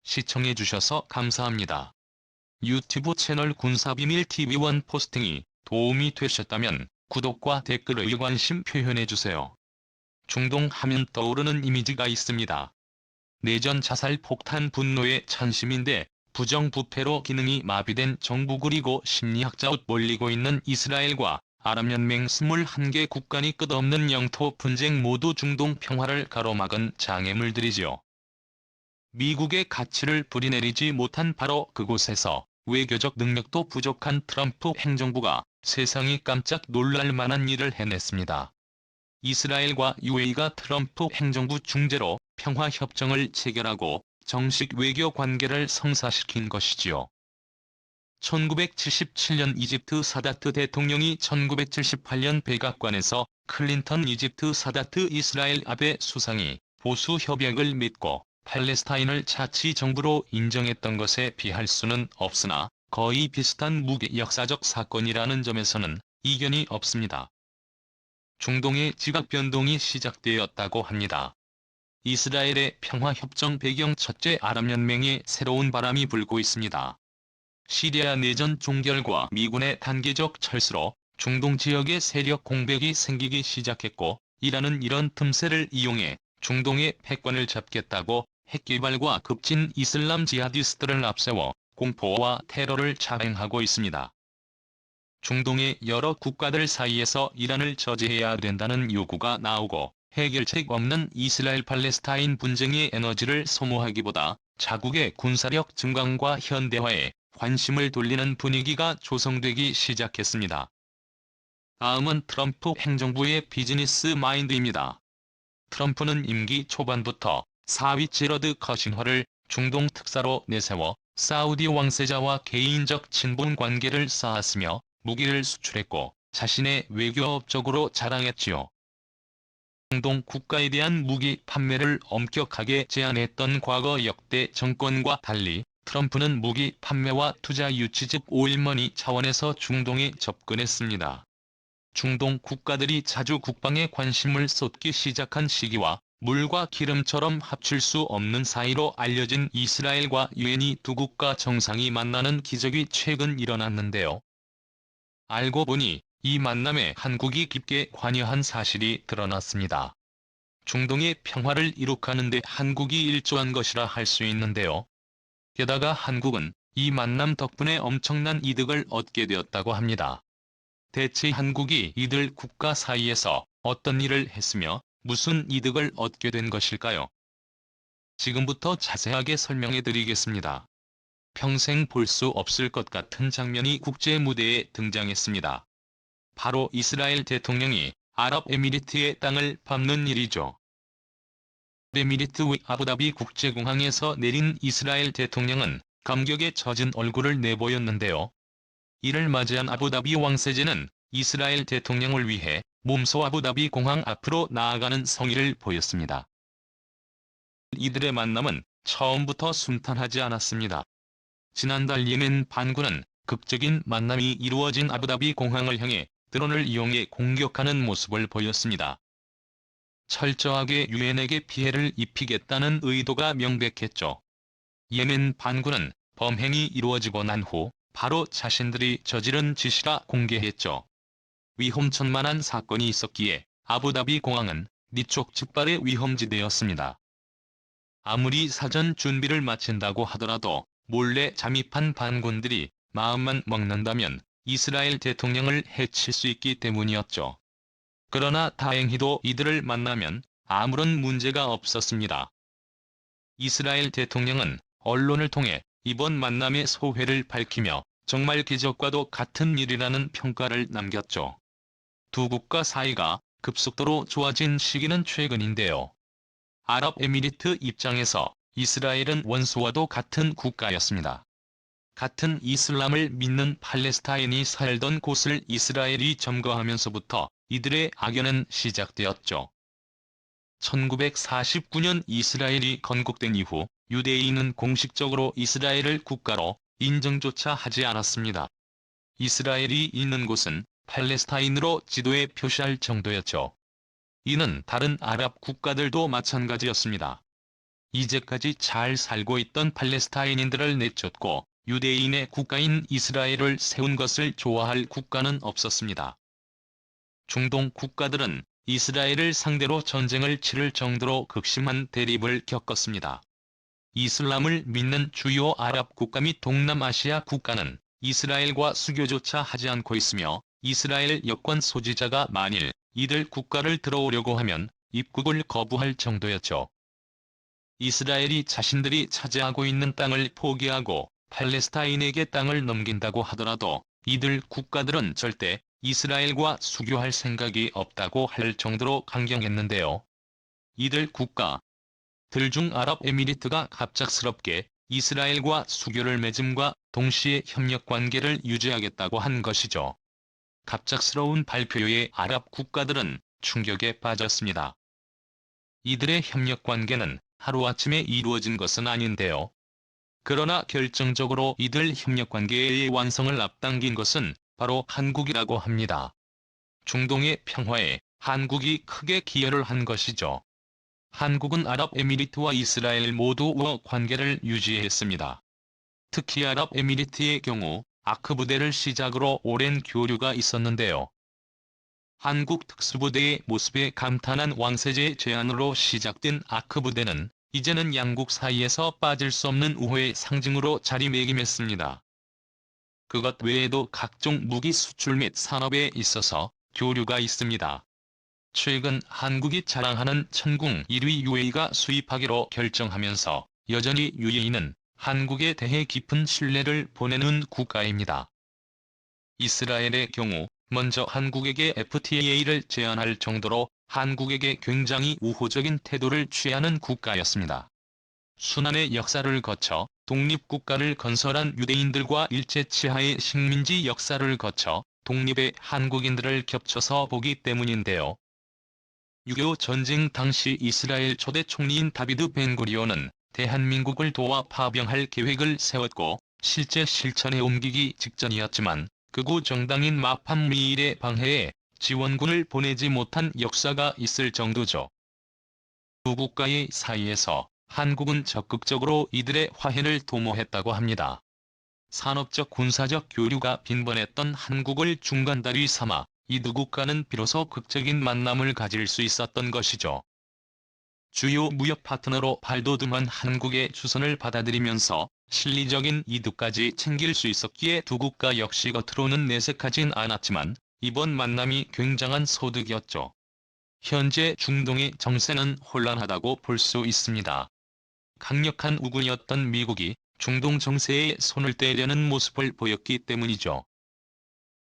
시청해주셔서 감사합니다. 유튜브 채널 군사비밀TV1 포스팅이 도움이 되셨다면 구독과 댓글을 관심 표현해주세요. 중동 하면 떠오르는 이미지가 있습니다. 내전 자살 폭탄 분노의 찬심인데 부정부패로 기능이 마비된 정부 그리고 심리학자 옷 몰리고 있는 이스라엘과 아랍연맹 21개 국간이 끝없는 영토 분쟁 모두 중동 평화를 가로막은 장애물들이지요. 미국의 가치를 뿌리내리지 못한 바로 그곳에서 외교적 능력도 부족한 트럼프 행정부가 세상이 깜짝 놀랄 만한 일을 해냈습니다. 이스라엘과 UAE가 트럼프 행정부 중재로 평화협정을 체결하고 정식 외교 관계를 성사시킨 것이지요. 1977년 이집트 사다트 대통령이 1978년 백악관에서 클린턴 이집트 사다트 이스라엘 아베 수상이 보수 협약을 맺고 팔레스타인을 자치정부로 인정했던 것에 비할 수는 없으나 거의 비슷한 역사적 사건이라는 점에서는 이견이 없습니다. 중동의 지각 변동이 시작되었다고 합니다. 이스라엘의 평화협정 배경 첫째 아랍연맹에 새로운 바람이 불고 있습니다. 시리아 내전 종결과 미군의 단계적 철수로 중동 지역에 세력 공백이 생기기 시작했고 이라는 이런 틈새를 이용해 중동의 패권을 잡겠다고 핵개발과 급진 이슬람 지하디스트를 앞세워 공포와 테러를 자행하고 있습니다. 중동의 여러 국가들 사이에서 이란을 저지해야 된다는 요구가 나오고 해결책 없는 이스라엘 팔레스타인 분쟁의 에너지를 소모하기보다 자국의 군사력 증강과 현대화에 관심을 돌리는 분위기가 조성되기 시작했습니다. 다음은 트럼프 행정부의 비즈니스 마인드입니다. 트럼프는 임기 초반부터 사위 제러드 커싱허를 중동 특사로 내세워 사우디 왕세자와 개인적 친분 관계를 쌓았으며 무기를 수출했고 자신의 외교 업적으로 자랑했지요. 중동 국가에 대한 무기 판매를 엄격하게 제한했던 과거 역대 정권과 달리 트럼프는 무기 판매와 투자 유치 즉 오일머니 차원에서 중동에 접근했습니다. 중동 국가들이 자주 국방에 관심을 쏟기 시작한 시기와 물과 기름처럼 합칠 수 없는 사이로 알려진 이스라엘과 유엔이 두 국가 정상이 만나는 기적이 최근 일어났는데요. 알고 보니 이 만남에 한국이 깊게 관여한 사실이 드러났습니다. 중동의 평화를 이룩하는 데 한국이 일조한 것이라 할 수 있는데요. 게다가 한국은 이 만남 덕분에 엄청난 이득을 얻게 되었다고 합니다. 대체 한국이 이들 국가 사이에서 어떤 일을 했으며 무슨 이득을 얻게 된 것일까요? 지금부터 자세하게 설명해 드리겠습니다. 평생 볼 수 없을 것 같은 장면이 국제 무대에 등장했습니다. 바로 이스라엘 대통령이 아랍에미리트의 땅을 밟는 일이죠. 에미리트의 아부다비 국제공항에서 내린 이스라엘 대통령은 감격에 젖은 얼굴을 내보였는데요. 이를 맞이한 아부다비 왕세제는 이스라엘 대통령을 위해 몸소 아부다비 공항 앞으로 나아가는 성의를 보였습니다. 이들의 만남은 처음부터 순탄하지 않았습니다. 지난달 예멘 반군은 극적인 만남이 이루어진 아부다비 공항을 향해 드론을 이용해 공격하는 모습을 보였습니다. 철저하게 유엔에게 피해를 입히겠다는 의도가 명백했죠. 예멘 반군은 범행이 이루어지고 난 후 바로 자신들이 저지른 짓이라 공개했죠. 위험천만한 사건이 있었기에 아부다비 공항은 니촉 즉발의 위험지대였습니다. 아무리 사전 준비를 마친다고 하더라도 몰래 잠입한 반군들이 마음만 먹는다면 이스라엘 대통령을 해칠 수 있기 때문이었죠. 그러나 다행히도 이들을 만나면 아무런 문제가 없었습니다. 이스라엘 대통령은 언론을 통해 이번 만남의 소회를 밝히며 정말 기적과도 같은 일이라는 평가를 남겼죠. 두 국가 사이가 급속도로 좋아진 시기는 최근인데요. 아랍에미리트 입장에서 이스라엘은 원수와도 같은 국가였습니다. 같은 이슬람을 믿는 팔레스타인이 살던 곳을 이스라엘이 점거하면서부터 이들의 악연은 시작되었죠. 1949년 이스라엘이 건국된 이후 유대인은 공식적으로 이스라엘을 국가로 인정조차 하지 않았습니다. 이스라엘이 있는 곳은 팔레스타인으로 지도에 표시할 정도였죠. 이는 다른 아랍 국가들도 마찬가지였습니다. 이제까지 잘 살고 있던 팔레스타인인들을 내쫓고 유대인의 국가인 이스라엘을 세운 것을 좋아할 국가는 없었습니다. 중동 국가들은 이스라엘을 상대로 전쟁을 치를 정도로 극심한 대립을 겪었습니다. 이슬람을 믿는 주요 아랍 국가 및 동남아시아 국가는 이스라엘과 수교조차 하지 않고 있으며 이스라엘 여권 소지자가 만일 이들 국가를 들어오려고 하면 입국을 거부할 정도였죠. 이스라엘이 자신들이 차지하고 있는 땅을 포기하고 팔레스타인에게 땅을 넘긴다고 하더라도 이들 국가들은 절대 이스라엘과 수교할 생각이 없다고 할 정도로 강경했는데요. 이들 국가들 중 아랍에미리트가 갑작스럽게 이스라엘과 수교를 맺음과 동시에 협력관계를 유지하겠다고 한 것이죠. 갑작스러운 발표에 아랍 국가들은 충격에 빠졌습니다. 이들의 협력관계는 하루아침에 이루어진 것은 아닌데요. 그러나 결정적으로 이들 협력관계의 완성을 앞당긴 것은 바로 한국이라고 합니다. 중동의 평화에 한국이 크게 기여를 한 것이죠. 한국은 아랍에미리트와 이스라엘 모두 우호 관계를 유지했습니다. 특히 아랍에미리트의 경우 아크 부대를 시작으로 오랜 교류가 있었는데요. 한국 특수부대의 모습에 감탄한 왕세제의 제안으로 시작된 아크 부대는 이제는 양국 사이에서 빠질 수 없는 우호의 상징으로 자리매김했습니다. 그것 외에도 각종 무기 수출 및 산업에 있어서 교류가 있습니다. 최근 한국이 자랑하는 천궁 1위 UA가 수입하기로 결정하면서 여전히 UAE는 한국에 대해 깊은 신뢰를 보내는 국가입니다. 이스라엘의 경우 먼저 한국에게 FTA를 제안할 정도로 한국에게 굉장히 우호적인 태도를 취하는 국가였습니다. 순환의 역사를 거쳐 독립국가를 건설한 유대인들과 일제치하의 식민지 역사를 거쳐 독립의 한국인들을 겹쳐서 보기 때문인데요. 6.25 전쟁 당시 이스라엘 초대 총리인 다비드 벤구리온은 대한민국을 도와 파병할 계획을 세웠고 실제 실천에 옮기기 직전이었지만 극우 정당인 마팜 미일의 방해에 지원군을 보내지 못한 역사가 있을 정도죠. 두 국가의 사이에서 한국은 적극적으로 이들의 화해를 도모했다고 합니다. 산업적 군사적 교류가 빈번했던 한국을 중간다리 삼아 이 두 국가는 비로소 극적인 만남을 가질 수 있었던 것이죠. 주요 무역 파트너로 발돋움한 한국의 주선을 받아들이면서 실리적인 이득까지 챙길 수 있었기에 두 국가 역시 겉으로는 내색하진 않았지만 이번 만남이 굉장한 소득이었죠. 현재 중동의 정세는 혼란하다고 볼 수 있습니다. 강력한 우군이었던 미국이 중동 정세에 손을 떼려는 모습을 보였기 때문이죠.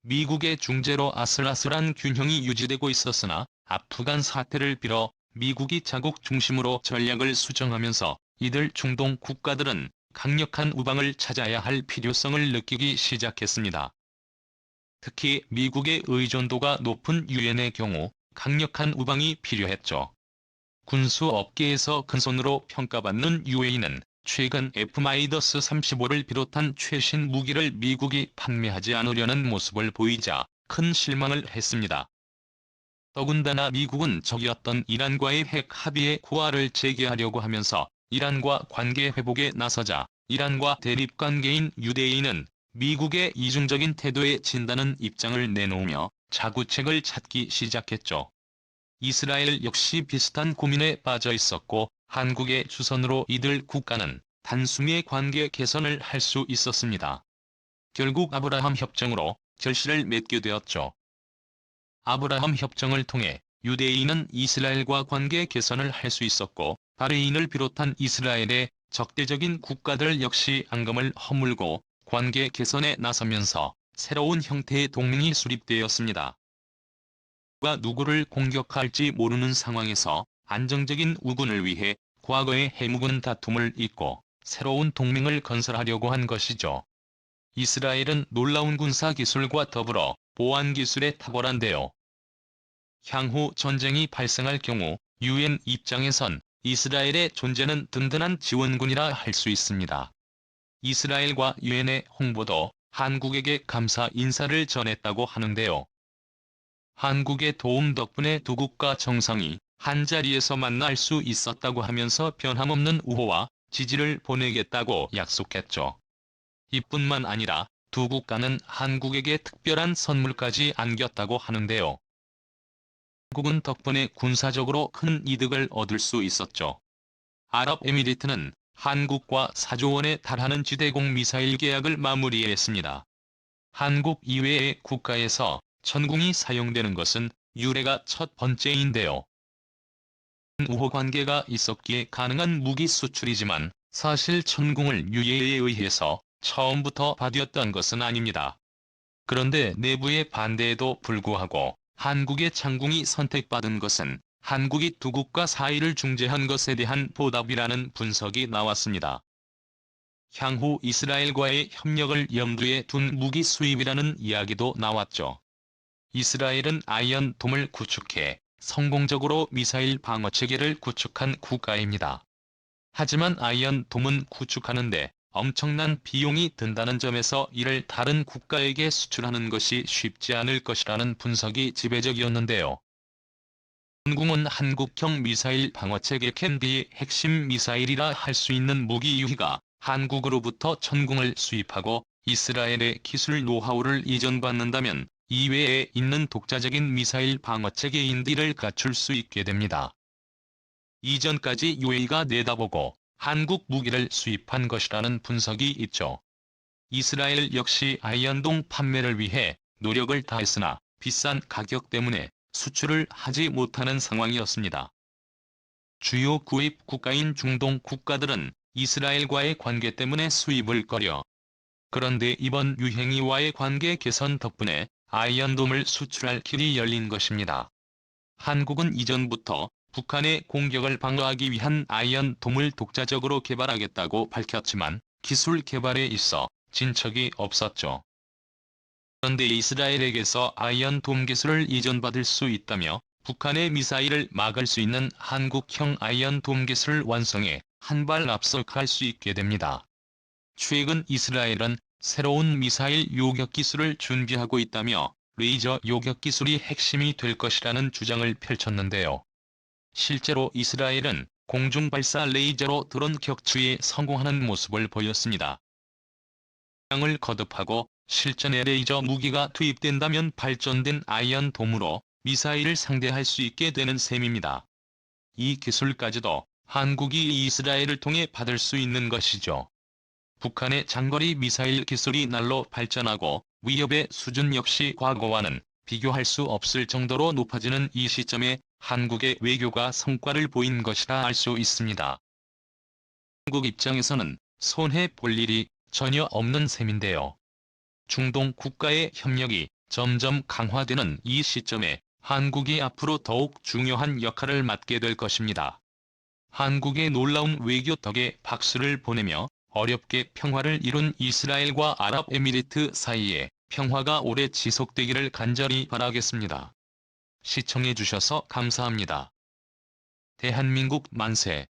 미국의 중재로 아슬아슬한 균형이 유지되고 있었으나 아프간 사태를 빌어 미국이 자국 중심으로 전략을 수정하면서 이들 중동 국가들은 강력한 우방을 찾아야 할 필요성을 느끼기 시작했습니다. 특히 미국의 의존도가 높은 유엔의 경우 강력한 우방이 필요했죠. 군수업계에서 큰손으로 평가받는 UAE는 최근 F-35를 비롯한 최신 무기를 미국이 판매하지 않으려는 모습을 보이자 큰 실망을 했습니다. 더군다나 미국은 적이었던 이란과의 핵 합의의 고하를 재개하려고 하면서 이란과 관계 회복에 나서자 이란과 대립관계인 유대인은 미국의 이중적인 태도에 진다는 입장을 내놓으며 자구책을 찾기 시작했죠. 이스라엘 역시 비슷한 고민에 빠져 있었고 한국의 주선으로 이들 국가는 단숨에 관계 개선을 할 수 있었습니다. 결국 아브라함 협정으로 결실을 맺게 되었죠. 아브라함 협정을 통해 유대인은 이스라엘과 관계 개선을 할 수 있었고 바레인을 비롯한 이스라엘의 적대적인 국가들 역시 앙금을 허물고 관계 개선에 나서면서 새로운 형태의 동맹이 수립되었습니다. 누가 누구를 공격할지 모르는 상황에서 안정적인 우군을 위해 과거의 해묵은 다툼을 잇고 새로운 동맹을 건설하려고 한 것이죠. 이스라엘은 놀라운 군사기술과 더불어 보안기술에 탁월한데요. 향후 전쟁이 발생할 경우 유엔 입장에선 이스라엘의 존재는 든든한 지원군이라 할 수 있습니다. 이스라엘과 유엔의 홍보도 한국에게 감사 인사를 전했다고 하는데요. 한국의 도움 덕분에 두 국가 정상이 한자리에서 만날 수 있었다고 하면서 변함없는 우호와 지지를 보내겠다고 약속했죠. 이뿐만 아니라 두 국가는 한국에게 특별한 선물까지 안겼다고 하는데요. 한국은 덕분에 군사적으로 큰 이득을 얻을 수 있었죠. 아랍에미리트는 한국과 4조 원에 달하는 지대공 미사일 계약을 마무리했습니다. 한국 이외의 국가에서 천궁이 사용되는 것은 유래가 첫 번째인데요. 우호 관계가 있었기에 가능한 무기 수출이지만 사실 천궁을 유해에 의해서 처음부터 받였던 것은 아닙니다. 그런데 내부의 반대에도 불구하고 한국의 창궁이 선택받은 것은 한국이 두 국가 사이를 중재한 것에 대한 보답이라는 분석이 나왔습니다. 향후 이스라엘과의 협력을 염두에 둔 무기 수입이라는 이야기도 나왔죠. 이스라엘은 아이언돔을 구축해 성공적으로 미사일 방어체계를 구축한 국가입니다. 하지만 아이언돔은 구축하는데 엄청난 비용이 든다는 점에서 이를 다른 국가에게 수출하는 것이 쉽지 않을 것이라는 분석이 지배적이었는데요. 천궁은 한국형 미사일 방어체계 캔디의 핵심 미사일이라 할 수 있는 무기 유희가 한국으로부터 천궁을 수입하고 이스라엘의 기술 노하우를 이전받는다면 이외에 있는 독자적인 미사일 방어체계인디를 갖출 수 있게 됩니다. 이전까지 UAE가 내다보고 한국 무기를 수입한 것이라는 분석이 있죠. 이스라엘 역시 아이언돔 판매를 위해 노력을 다했으나 비싼 가격 때문에 수출을 하지 못하는 상황이었습니다. 주요 구입 국가인 중동 국가들은 이스라엘과의 관계 때문에 수입을 꺼려. 그런데 이번 유행이와의 관계 개선 덕분에 아이언돔을 수출할 길이 열린 것입니다. 한국은 이전부터 북한의 공격을 방어하기 위한 아이언돔을 독자적으로 개발하겠다고 밝혔지만 기술 개발에 있어 진척이 없었죠. 그런데 이스라엘에게서 아이언돔 기술을 이전받을 수 있다며 북한의 미사일을 막을 수 있는 한국형 아이언돔 기술을 완성해 한 발 앞서 갈 수 있게 됩니다. 최근 이스라엘은 새로운 미사일 요격 기술을 준비하고 있다며 레이저 요격 기술이 핵심이 될 것이라는 주장을 펼쳤는데요. 실제로 이스라엘은 공중 발사 레이저로 드론 격추에 성공하는 모습을 보였습니다. 을 거듭하고 실전에 레이저 무기가 투입된다면 발전된 아이언돔으로 미사일을 상대할 수 있게 되는 셈입니다. 이 기술까지도 한국이 이스라엘을 통해 받을 수 있는 것이죠. 북한의 장거리 미사일 기술이 날로 발전하고 위협의 수준 역시 과거와는 비교할 수 없을 정도로 높아지는 이 시점에 한국의 외교가 성과를 보인 것이라 알 수 있습니다. 한국 입장에서는 손해 볼 일이 전혀 없는 셈인데요. 중동 국가의 협력이 점점 강화되는 이 시점에 한국이 앞으로 더욱 중요한 역할을 맡게 될 것입니다. 한국의 놀라운 외교 덕에 박수를 보내며 어렵게 평화를 이룬 이스라엘과 아랍에미리트 사이에 평화가 오래 지속되기를 간절히 바라겠습니다. 시청해주셔서 감사합니다. 대한민국 만세.